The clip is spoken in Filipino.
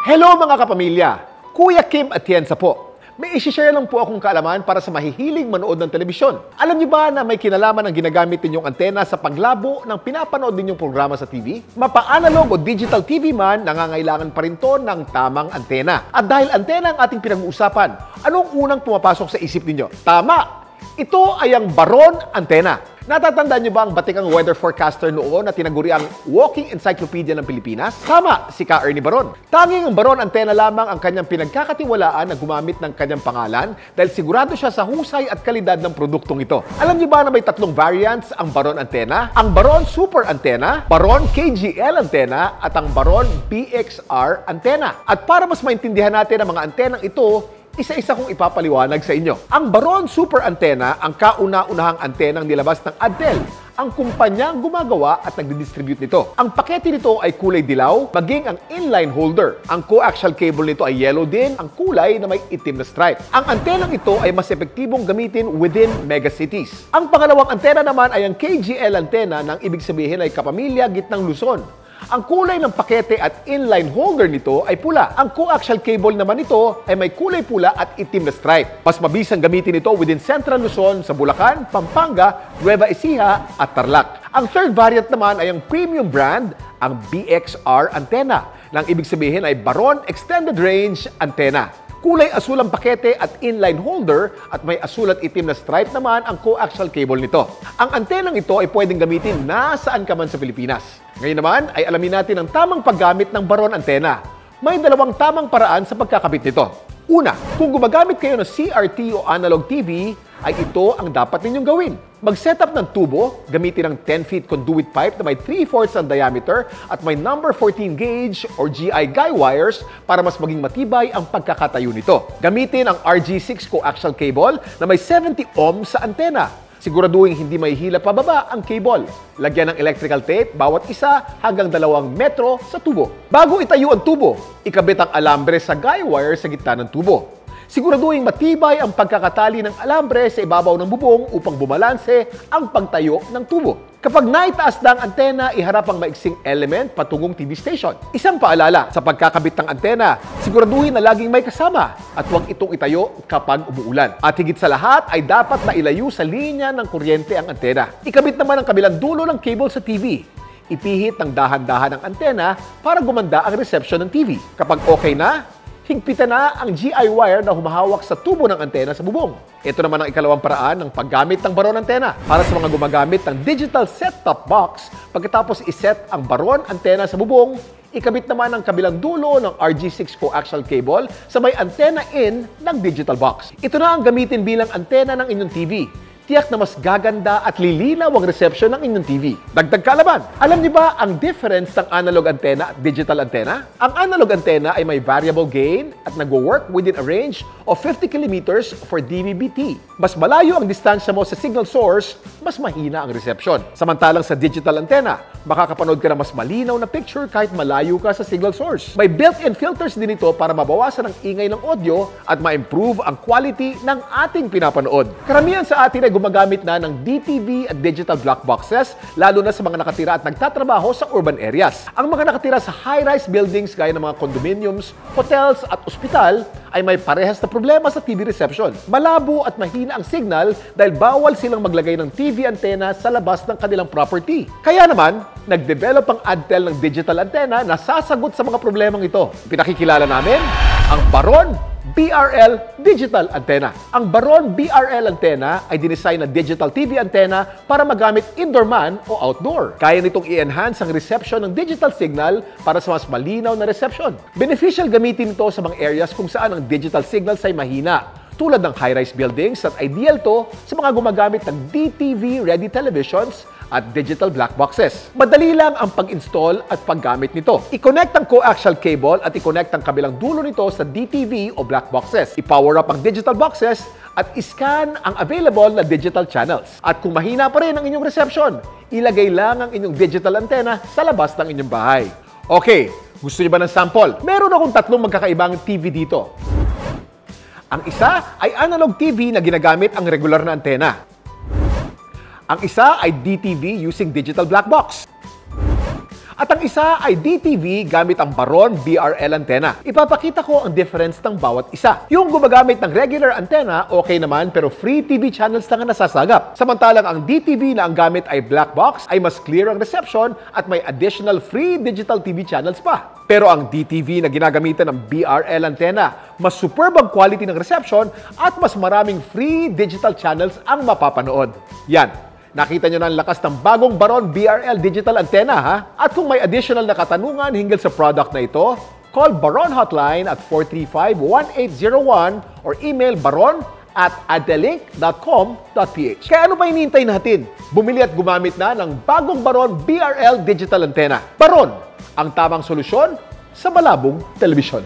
Hello mga kapamilya! Kuya Kim Atienza po. May isi-share lang po akong kaalaman para sa mahihilig manood ng telebisyon. Alam niyo ba na may kinalaman ang ginagamit ninyong antena sa paglabo ng pinapanood ninyong programa sa TV? Mapa-analog o digital TV man, nangangailangan pa rin to ng tamang antena. At dahil antena ang ating pinag-uusapan, anong unang pumapasok sa isip ninyo? Tama! Ito ay ang Baron Antena. Natatandaan niyo ba ang batikang weather forecaster noon na tinaguri ang walking encyclopedia ng Pilipinas? Tama, si Ka Ernie Baron. Tanging ang Baron Antena lamang ang kanyang pinagkakatiwalaan na gumamit ng kanyang pangalan dahil sigurado siya sa husay at kalidad ng produktong ito. Alam niyo ba na may tatlong variants ang Baron Antena? Ang Baron Super Antena, Baron KGL Antena, at ang Baron BXR Antena. At para mas maintindihan natin ang mga antenang ito, isa-isa kong ipapaliwanag sa inyo. Ang Baron Super Antena, ang kauna-unahang antenang nilabas ng Adel, ang kumpanyang gumagawa at nagdidistribute nito. Ang pakete nito ay kulay dilaw, maging ang inline holder. Ang coaxial cable nito ay yellow din, ang kulay na may itim na stripe. Ang antenang ito ay mas epektibong gamitin within megacities. Ang pangalawang antena naman ay ang KGL antena, nang ibig sabihin ay Kapamilya Gitnang Luzon. Ang kulay ng pakete at inline holder nito ay pula. Ang coaxial cable naman nito ay may kulay pula at itim na stripe. Mas mabisang gamitin ito within Central Luzon sa Bulacan, Pampanga, Nueva Ecija at Tarlac. Ang third variant naman ay ang premium brand, ang BXR Antena, nang ibig sabihin ay Baron Extended Range Antena. Kulay asul ang pakete at inline holder at may asul at itim na stripe naman ang coaxial cable nito. Ang antenang ito ay pwedeng gamitin nasaan ka man sa Pilipinas. Ngayon naman ay alamin natin ang tamang paggamit ng Baron Antena. May dalawang tamang paraan sa pagkakabit nito. Una, kung gumagamit kayo ng CRT o analog TV, ay ito ang dapat ninyong gawin. Mag-set up ng tubo, gamitin ang 10 feet conduit pipe na may 3/4 ang diameter at may number 14 gauge or GI guy wires para mas maging matibay ang pagkakatayo nito. Gamitin ang RG6 coaxial cable na may 70 ohms sa antena. Siguraduhin hindi may hila pababa ang cable. Lagyan ng electrical tape bawat isa hanggang 2 metro sa tubo. Bago itayo ang tubo, ikabit ang alambre sa guy wire sa gitna ng tubo. Siguraduhin matibay ang pagkakatali ng alambre sa ibabaw ng bubong upang bumalanse ang pagtayo ng tubo. Kapag naitaas na ang antena, iharap ang maiksing element patungong TV station. Isang paalala, sa pagkakabit ng antena, siguraduhin na laging may kasama at huwag itong itayo kapag umuulan. At higit sa lahat ay dapat na ilayo sa linya ng kuryente ang antena. Ikabit naman ang kabilang dulo ng cable sa TV. Ipihit ng dahan-dahan ang antena para gumanda ang reception ng TV. Kapag okay na, higpitan na ang GI wire na humahawak sa tubo ng antena sa bubong. Ito naman ang ikalawang paraan ng paggamit ng Baron Antena. Para sa mga gumagamit ng digital set-top box, pagkatapos iset ang Baron Antena sa bubong, ikabit naman ang kabilang dulo ng RG6 coaxial cable sa may antenna in ng digital box. Ito na ang gamitin bilang antena ng inyong TV. Tiyak na mas gaganda at lilinaw ang reception ng inyong TV. Dagdag kaalaman, alam niyo ba ang difference ng analog antena at digital antena? Ang analog antena ay may variable gain at nagwo-work within a range of 50 kilometers for DVB-T. Mas malayo ang distansya mo sa signal source, mas mahina ang reception. Samantalang sa digital antena, makakapanood ka ng mas malinaw na picture kahit malayo ka sa signal source. May built-in filters din ito para mabawasan ang ingay ng audio at ma-improve ang quality ng ating pinapanood. Karamihan sa atin ay gumagamit na ng DTV at digital black boxes, lalo na sa mga nakatira at nagtatrabaho sa urban areas. Ang mga nakatira sa high-rise buildings gaya ng mga condominiums, hotels at ospital ay may parehas na problema sa TV reception. Malabo at mahina ang signal dahil bawal silang maglagay ng TV antenna sa labas ng kanilang property. Kaya naman, nag-develop ang Adel ng digital antenna na sasagot sa mga problemang ito. Pinakikilala namin ang Baron BRL Digital Antenna. Ang Baron BRL Antenna ay dinesign na digital TV antenna para magamit indoor man o outdoor. Kaya nitong i-enhance ang reception ng digital signal para sa mas malinaw na reception. Beneficial gamitin ito sa mga areas kung saan ang digital signals ay mahina, tulad ng high-rise buildings, at ideal to sa mga gumagamit ng DTV-ready televisions at digital black boxes. Madali lang ang pag-install at paggamit nito. I-connect ang coaxial cable at i-connect ang kabilang dulo nito sa DTV o black boxes. I-power up ang digital boxes at i-scan ang available na digital channels. At kung mahina pa rin ang inyong reception, ilagay lang ang inyong digital antenna sa labas ng inyong bahay. Okay, gusto niyo ba ng sample? Meron akong 3 magkakaibang TV dito. Ang isa ay analog TV na ginagamit ang regular na antena. Ang isa ay DTV using digital black box. At ang isa ay DTV gamit ang Baron BRL antenna. Ipapakita ko ang difference ng bawat isa. Yung gumagamit ng regular antenna, okay naman pero free TV channels lang ang nasasagap. Samantalang ang DTV na ang gamit ay black box ay mas clear ang reception at may additional free digital TV channels pa. Pero ang DTV na ginagamitan ng BRL antenna, mas superb ang quality ng reception at mas maraming free digital channels ang mapapanood. Yan. Nakita nyo na ang lakas ng bagong Baron BRL digital antenna, ha? At kung may additional na katanungan hinggil sa product na ito, call Baron Hotline at 435-1801 or email baron@adelink.com.ph. Kaya ano pa hinihintay natin? Bumili at gumamit na ng bagong Baron BRL digital antenna. Baron, ang tamang solusyon sa malabong telebisyon.